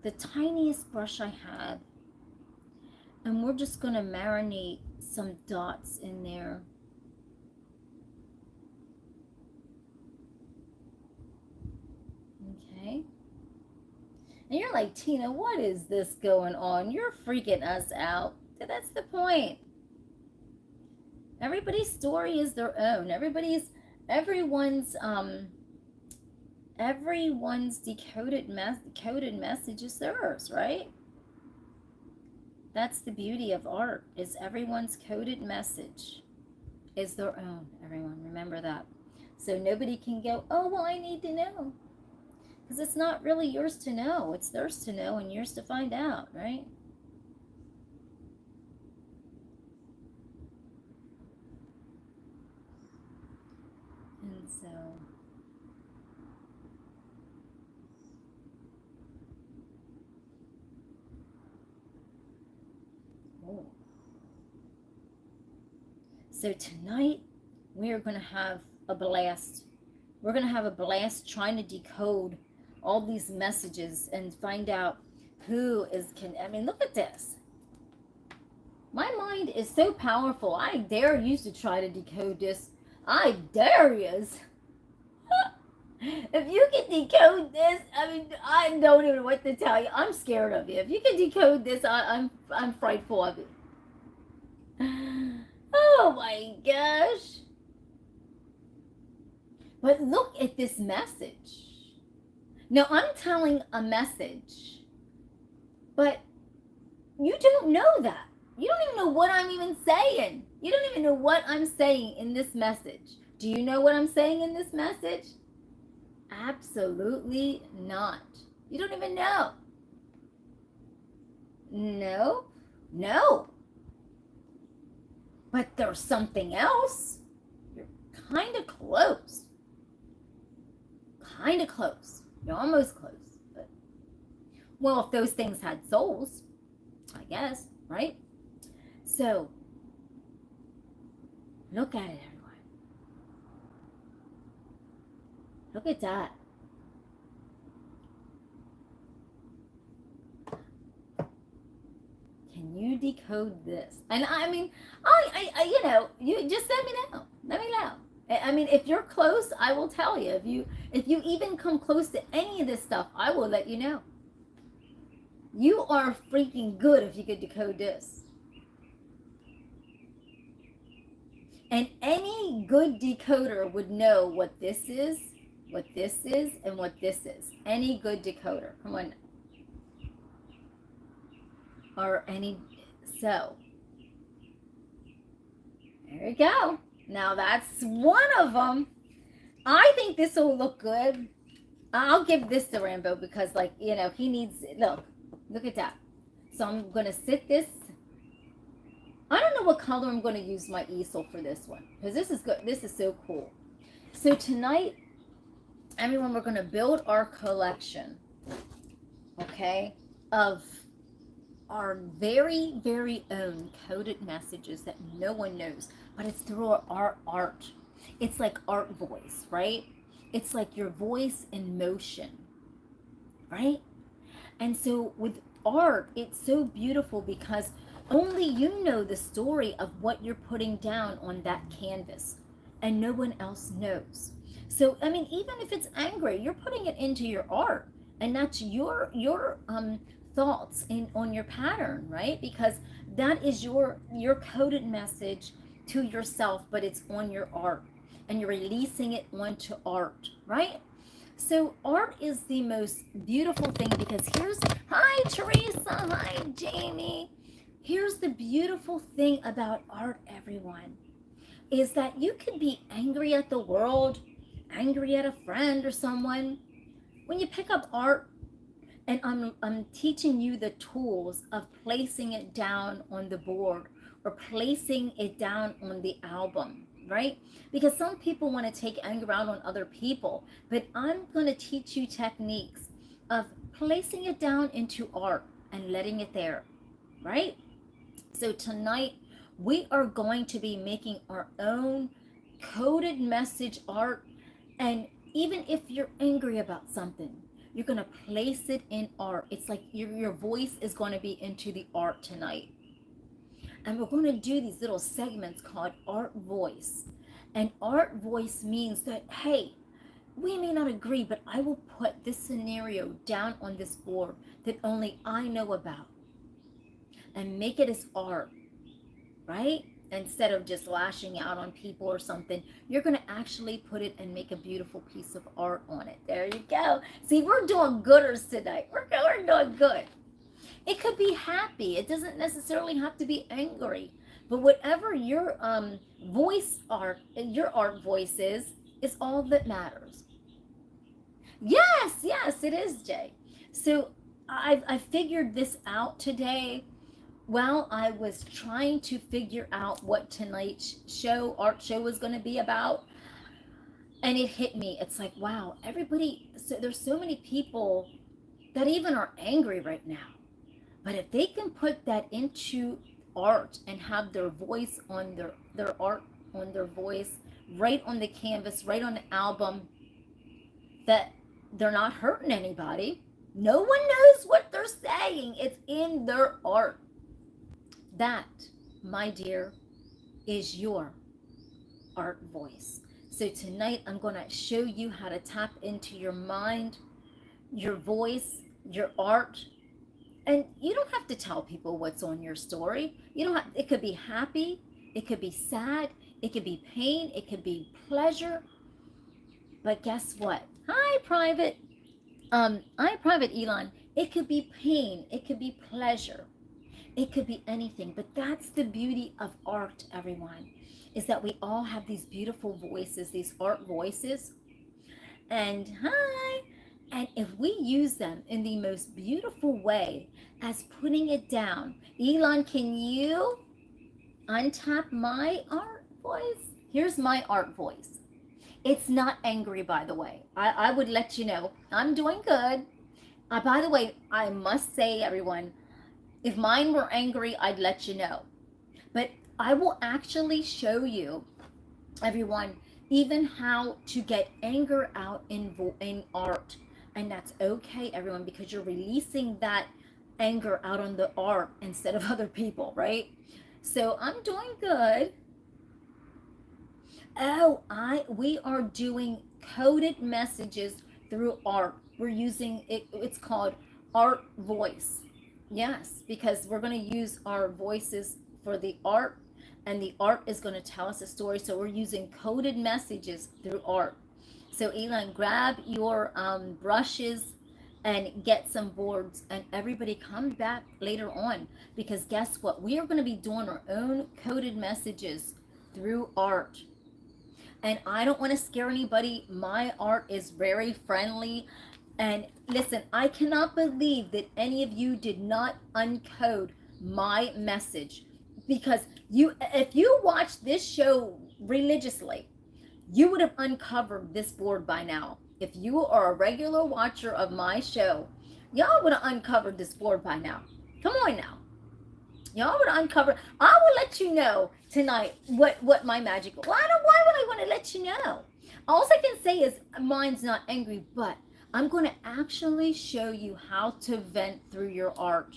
the tiniest brush I have, and we're just going to marinate some dots in there. Okay. And you're like, Tina, what is this going on? You're freaking us out. That's the point. Everybody's story is their own. Everyone's decoded message is theirs, right? That's the beauty of art, is everyone's coded message is their own. Everyone, remember that. So nobody can go, oh, well, I need to know. Because it's not really yours to know. It's theirs to know and yours to find out, right? And so, oh. So tonight we are going to have a blast. We're going to have a blast trying to decode all these messages and find out who is, I mean, look at this. My mind is so powerful. I dare you to try to decode this. I dare you. If you can decode this, I mean, I don't even know what to tell you. I'm scared of you. If you can decode this, I'm frightful of you. Oh my gosh. But look at this message. Now, I'm telling a message, but you don't know that. You don't even know what I'm even saying. You don't even know what I'm saying in this message. Do you know what I'm saying in this message? Absolutely not. You don't even know. No. But there's something else. You're kind of close. You're almost close. But, well, if those things had souls, I guess, right? So, look at it, everyone. Look at that. Can you decode this? And I mean, you just let me know. Let me know. I mean, if you're close, I will tell you. If you even come close to any of this stuff, I will let you know. You are freaking good if you could decode this. And any good decoder would know what this is, and what this is. Any good decoder. Come on. Or any, so. There you go. Now that's one of them. I think this will look good. I'll give this to Rambo because, like, he needs, look at that. So I'm going to sit this. I don't know what color I'm going to use my easel for this one, because this is good. This is so cool. So tonight, everyone, we're going to build our collection, okay, of our very, very own coded messages that no one knows, but it's through our art. It's like ARTVoice, right? It's like your voice in motion, right? And so with art, it's so beautiful because only you know the story of what you're putting down on that canvas, and no one else knows. So, I mean, even if it's angry, you're putting it into your art, and that's your thoughts on your pattern, right? Because that is your coded message to yourself, but it's on your art, and you're releasing it onto art, right? So art is the most beautiful thing, because hi Teresa, hi Jamie. Here's the beautiful thing about art, everyone, is that you could be angry at the world, angry at a friend or someone. When you pick up art, and I'm teaching you the tools of placing it down on the board or placing it down on the album, right? Because some people want to take anger out on other people, but I'm going to teach you techniques of placing it down into art and letting it there, right? So tonight we are going to be making our own coded message art. And even if you're angry about something, you're going to place it in art. It's like your voice is going to be into the art tonight. And we're going to do these little segments called Art Voice. And Art Voice means that, hey, we may not agree, but I will put this scenario down on this board that only I know about and make it as art, right? Instead of just lashing out on people or something, you're going to actually put it and make a beautiful piece of art on it. There you go. See, we're doing gooders tonight. We're doing good. It could be happy. It doesn't necessarily have to be angry. But whatever your voice art, your art voice is all that matters. Yes, it is, Jay. So I figured this out today while I was trying to figure out what tonight's art show was going to be about. And it hit me. It's like, wow, everybody, so there's so many people that even are angry right now. But if they can put that into art and have their voice on their art, on their voice, right on the canvas, right on the album, that they're not hurting anybody. No one knows what they're saying. It's in their art. That, my dear, is your art voice. So tonight I'm going to show you how to tap into your mind, your voice, your art. And you don't have to tell people what's on your story. You don't have, it could be happy, it could be sad, it could be pain, it could be pleasure. But guess what? Hi, Private Elon. It could be pain, it could be pleasure, it could be anything. But that's the beauty of art, everyone, is that we all have these beautiful voices, these art voices. And hi. And if we use them in the most beautiful way as putting it down, Elon, can you untap my art voice? Here's my art voice. It's not angry, by the way. I would let you know. I'm doing good. By the way, I must say, everyone, if mine were angry, I'd let you know. But I will actually show you, everyone, even how to get anger out in art. And that's okay, everyone, because you're releasing that anger out on the art instead of other people, right? So I'm doing good. Oh, we are doing coded messages through art. We're using it, it's called Art Voice. Yes, because we're going to use our voices for the art, and the art is going to tell us a story. So we're using coded messages through art. So Elon, grab your brushes and get some boards, and everybody come back later on, because guess what? We are going to be doing our own coded messages through art. And I don't want to scare anybody. My art is very friendly. And listen, I cannot believe that any of you did not uncode my message, because if you watch this show religiously, you would have uncovered this board by now. If you are a regular watcher of my show, y'all would have uncovered this board by now. Come on now. Y'all would have uncovered. I will let you know tonight what my magic. Why would I want to let you know? All I can say is mine's not angry, but I'm going to actually show you how to vent through your art.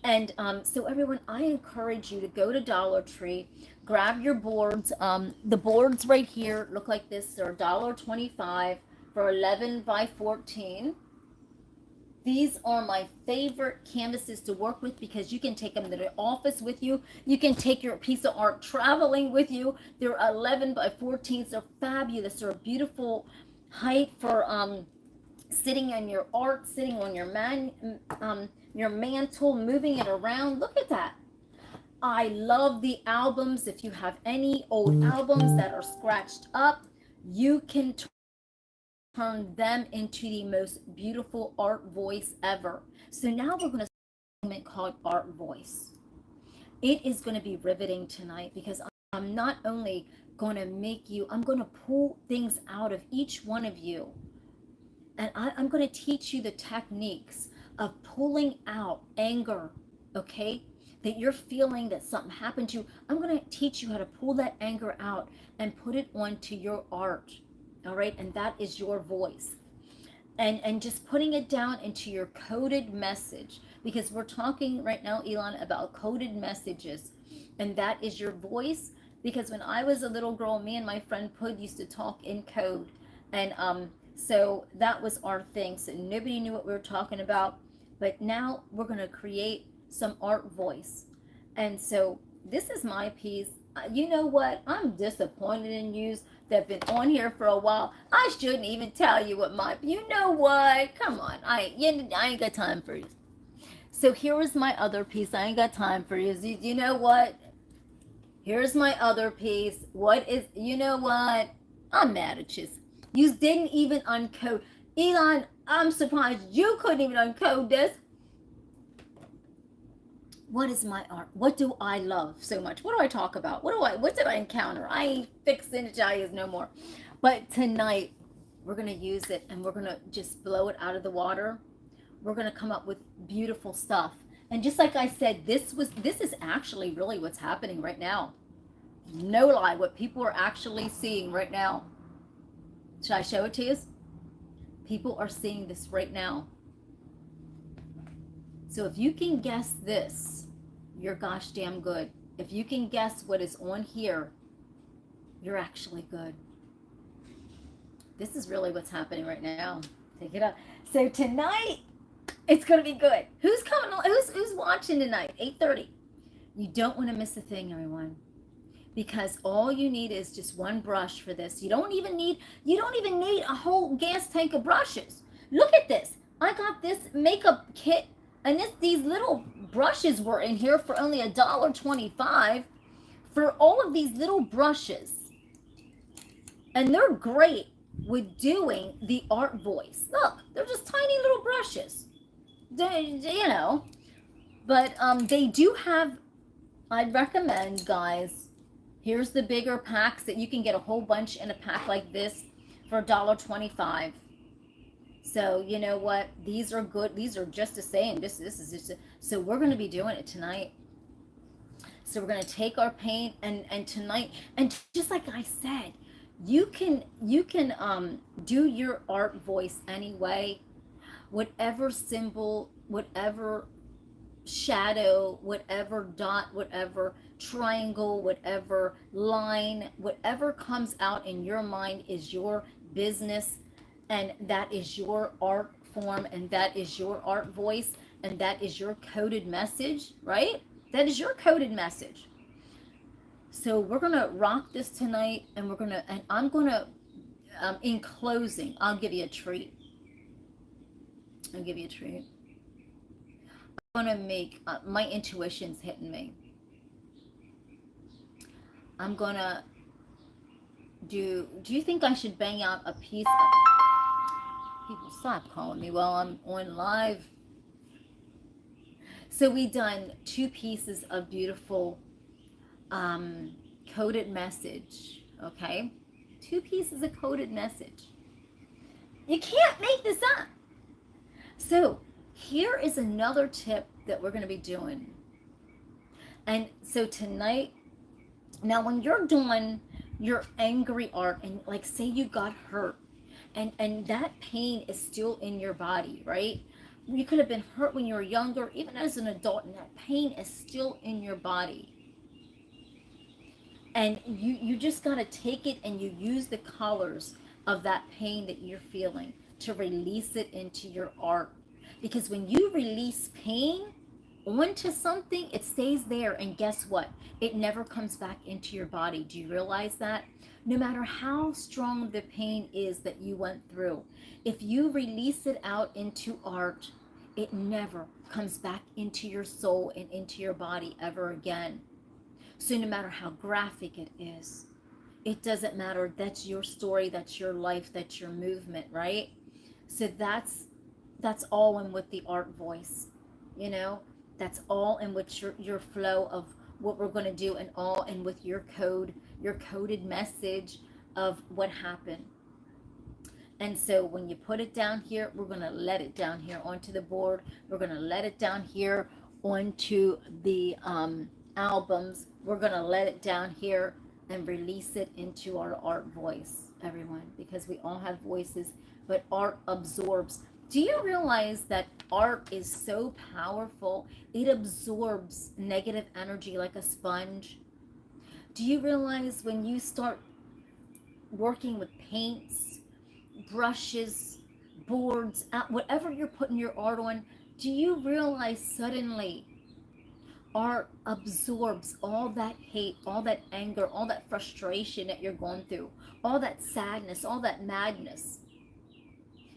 And so everyone, I encourage you to go to Dollar Tree, grab your boards. The boards right here look like this. They're $1.25 for 11 by 14. These are my favorite canvases to work with, because you can take them to the office with you. You can take your piece of art traveling with you. They're 11 by 14. They're fabulous. They're a beautiful height for sitting on your art, sitting on your mantle, moving it around. Look at that. I love the albums. If you have any old albums that are scratched up, you can turn them into the most beautiful art voice ever. So now we're going to do a segment called Art Voice. It is going to be riveting tonight, because I'm not only going to make you, I'm going to pull things out of each one of you. And I'm going to teach you the techniques of pulling out anger, okay? that you're feeling that something happened to you, I'm going to teach you how to pull that anger out and put it onto your art. All right. And that is your voice. And just putting it down into your coded message, because we're talking right now, Elon, about coded messages, and that is your voice. Because when I was a little girl, me and my friend Pud used to talk in code, and so that was our thing. So nobody knew what we were talking about, but now we're going to create some art voice. And so this is my piece. You know what? I'm disappointed in you that have been on here for a while. I shouldn't even tell you what my. You know what? Come on, I ain't got time for you. So here is my other piece. I ain't got time for you. You know what? Here's my other piece. What is? You know what? I'm mad at you. You didn't even uncode. Elon, I'm surprised you couldn't even uncode this. What is my art? What do I love so much? What do I talk about? What did I encounter? I ain't fixing it, I is no more. But tonight, we're going to use it and we're going to just blow it out of the water. We're going to come up with beautiful stuff. And just like I said, this is actually really what's happening right now. No lie, what people are actually seeing right now. Should I show it to you? People are seeing this right now. So if you can guess this, you're gosh damn good. If you can guess what is on here, you're actually good. This is really what's happening right now. Take it up. So tonight, it's going to be good. Who's coming? Who's watching tonight? 8:30. You don't want to miss a thing, everyone. Because all you need is just one brush for this. You don't even need a whole gas tank of brushes. Look at this. I got this makeup kit, and these little brushes were in here for only $1.25 for all of these little brushes. And they're great with doing the art voice. Look, they're just tiny little brushes. You know, but they do have, I'd recommend, guys, here's the bigger packs that you can get a whole bunch in a pack like this for $1.25. So you know what? These are good. These are just the same. This is just so we're going to be doing it tonight. So we're going to take our paint and tonight, and just like I said, you can do your art voice anyway. Whatever symbol, whatever shadow, whatever dot, whatever triangle, whatever line, whatever comes out in your mind is your business, and that is your art form, and that is your art voice, and that is your coded message, right? That is your coded message. So we're gonna rock this tonight, and I'm gonna in closing, I'll give you a treat. I'm gonna make my intuition's hitting me. I'm gonna do you think I should bang out a piece of, people stop calling me while I'm on live. So we done 2 pieces of beautiful coded message, okay? 2 pieces of coded message. You can't make this up. So here is another tip that we're going to be doing. And so tonight, now when you're doing your angry art, and like say you got hurt, and that pain is still in your body, right? You could have been hurt when you were younger, even as an adult, and that pain is still in your body. And you just got to take it and you use the colors of that pain that you're feeling to release it into your art. Because when you release pain onto something, it stays there, and guess what? It never comes back into your body. Do you realize that? No matter how strong the pain is that you went through, if you release it out into art, it never comes back into your soul and into your body ever again. So no matter how graphic it is, it doesn't matter. That's your story, that's your life, that's your movement, right? So that's all in with the art voice, you know? That's all in with your flow of what we're going to do, and all in with your code, your coded message of what happened. And so when you put it down here, we're going to let it down here onto the board. We're going to let it down here onto the albums. We're going to let it down here and release it into our art voice, everyone, because we all have voices, but art absorbs. Do you realize that art is so powerful? It absorbs negative energy like a sponge. Do you realize when you start working with paints, brushes, boards, whatever you're putting your art on, do you realize suddenly art absorbs all that hate, all that anger, all that frustration that you're going through, all that sadness, all that madness?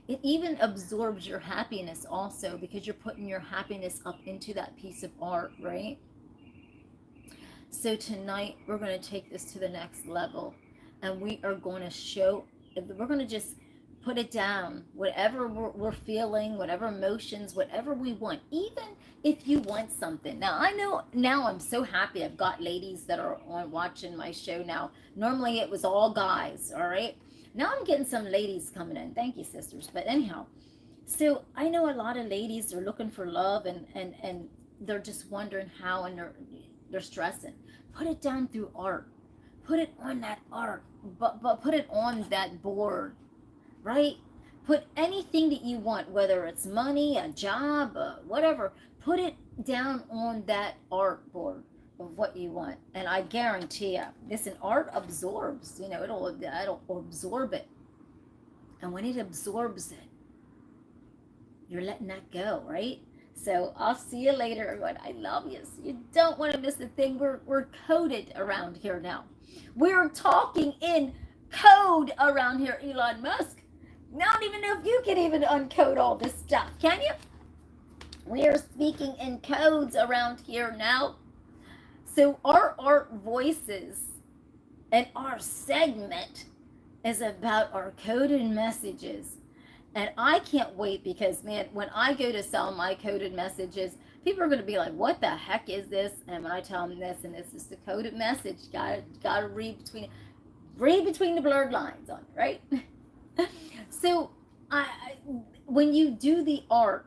It even absorbs your happiness also, because you're putting your happiness up into that piece of art, right? So tonight we're going to take this to the next level, and we are going to show, we're going to just put it down, whatever we're feeling, whatever emotions, whatever we want, even if you want something. Now, I know now I'm so happy I've got ladies that are on watching my show now. Normally it was all guys, all right? Now I'm getting some ladies coming in. Thank you, sisters. But anyhow, so I know a lot of ladies are looking for love, and they're just wondering how, and they're stressing. Put it down through art. Put it on that art, but put it on that board, right? Put anything that you want, whether it's money, a job, whatever. Put it down on that art board of what you want, and I guarantee you, listen, art absorbs. You know, it'll absorb it, and when it absorbs it, you're letting that go, right? So I'll see you later, everyone. I love you. So you don't want to miss a thing. We're coded around here now. We're talking in code around here, Elon Musk. I don't even know if you can even uncode all this stuff, can you? We are speaking in codes around here now. So our art voices and our segment is about our coded messages. And I can't wait, because, man, when I go to sell my coded messages, people are going to be like, what the heck is this? And when I tell them this, and this is the coded message, gotta read between the blurred lines on it, right? So when you do the art,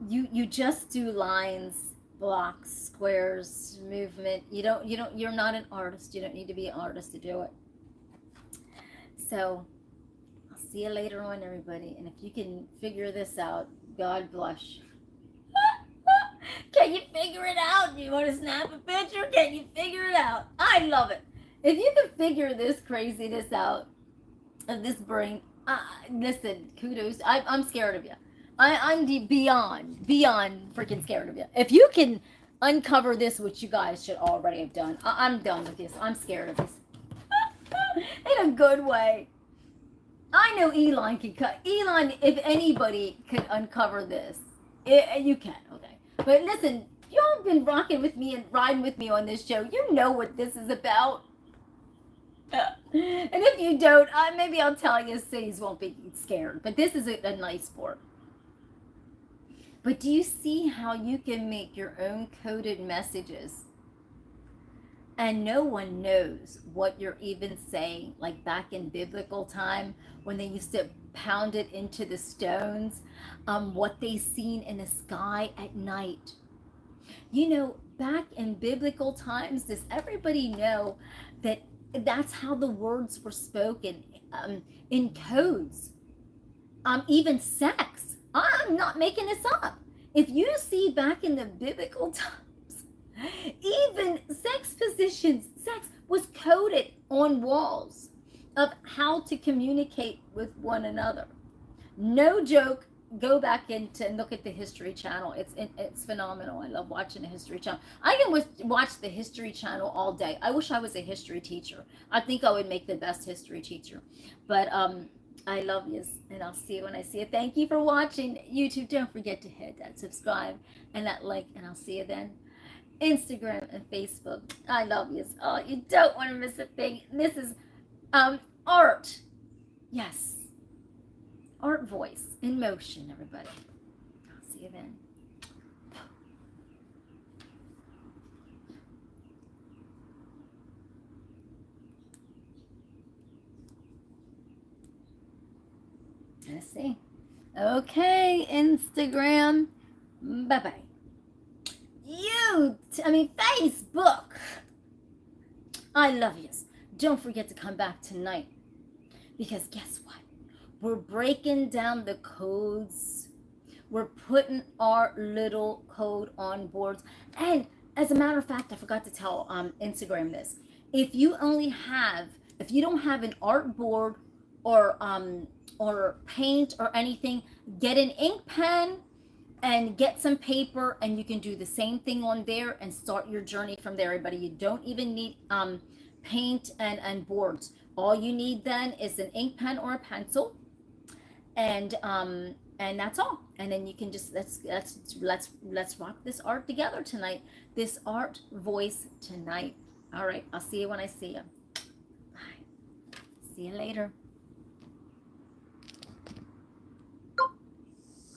you just do lines, blocks, squares, movement. You're not an artist. You don't need to be an artist to do it. So I'll see you later on, everybody. And if you can figure this out, God bless you. Can you figure it out? You want to snap a picture? Can you figure it out? I love it. If you can figure this craziness out of this brain, listen, kudos. I'm scared of you. I'm beyond freaking scared of you. If you can uncover this, which you guys should already have done, I'm done with this. I'm scared of this. In a good way. I know Elon can cut. Elon, if anybody could uncover this, you can, okay. But listen, y'all been rocking with me and riding with me on this show. You know what this is about. And if you don't, maybe I'll tell you, cities won't be scared. But this is a nice sport. But do you see how you can make your own coded messages? And no one knows what you're even saying, like back in biblical time when they used to pound it into the stones, what they seen in the sky at night. You know, back in biblical times, does everybody know that that's how the words were spoken, in codes? Even sex. I'm not making this up. If you see back in the biblical times, even sex was coded on walls of how to communicate with one another. No joke. Go back and look at the History Channel. It's phenomenal. I love watching the History Channel. I can watch the History Channel all day. I wish I was a history teacher. I think I would make the best history teacher. But I love you, and I'll see you when I see you. Thank you for watching. YouTube, don't forget to hit that subscribe and that like, and I'll see you then. Instagram and Facebook. I love you. Oh, you don't want to miss a thing. This is art. Yes. Art voice in motion, everybody. I'll see you then. Let's see. Okay, Instagram. Bye-bye. Facebook. I love yous. Don't forget to come back tonight, because guess what? We're breaking down the codes. We're putting our little code on boards. And as a matter of fact, I forgot to tell Instagram this. If you don't have an art board or paint or anything, get an ink pen and get some paper, and you can do the same thing on there and start your journey from there, everybody. You don't even need paint and boards. All you need then is an ink pen or a pencil, and that's all. And then you can just let's rock this art together tonight. This art voice tonight. All right, I'll see you when I see you. Bye. See you later.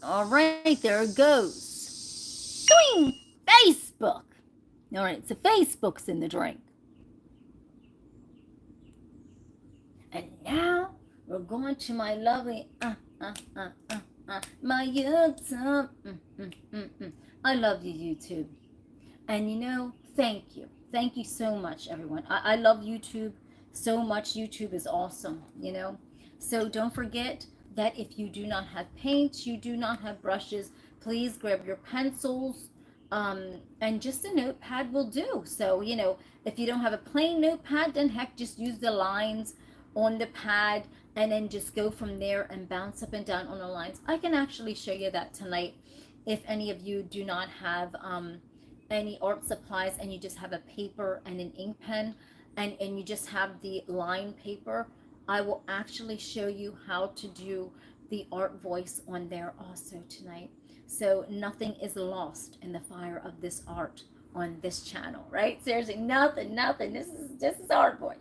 All right, there it goes. Swing! Facebook. All right, so Facebook's in the drink. And now we're going to my lovely my YouTube. I love you, YouTube. And you know, thank you. Thank you so much, everyone. I love YouTube so much. YouTube is awesome, you know. So don't forget that if you do not have paint, you do not have brushes, please grab your pencils, and just a notepad will do. So, you know, if you don't have a plain notepad, then heck, just use the lines on the pad and then just go from there and bounce up and down on the lines. I can actually show you that tonight if any of you do not have any art supplies and you just have a paper and an ink pen and you just have the line paper. I will actually show you how to do the art voice on there also tonight. So nothing is lost in the fire of this art on this channel, right? Seriously, nothing. This is art voice.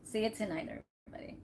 See you tonight, everybody.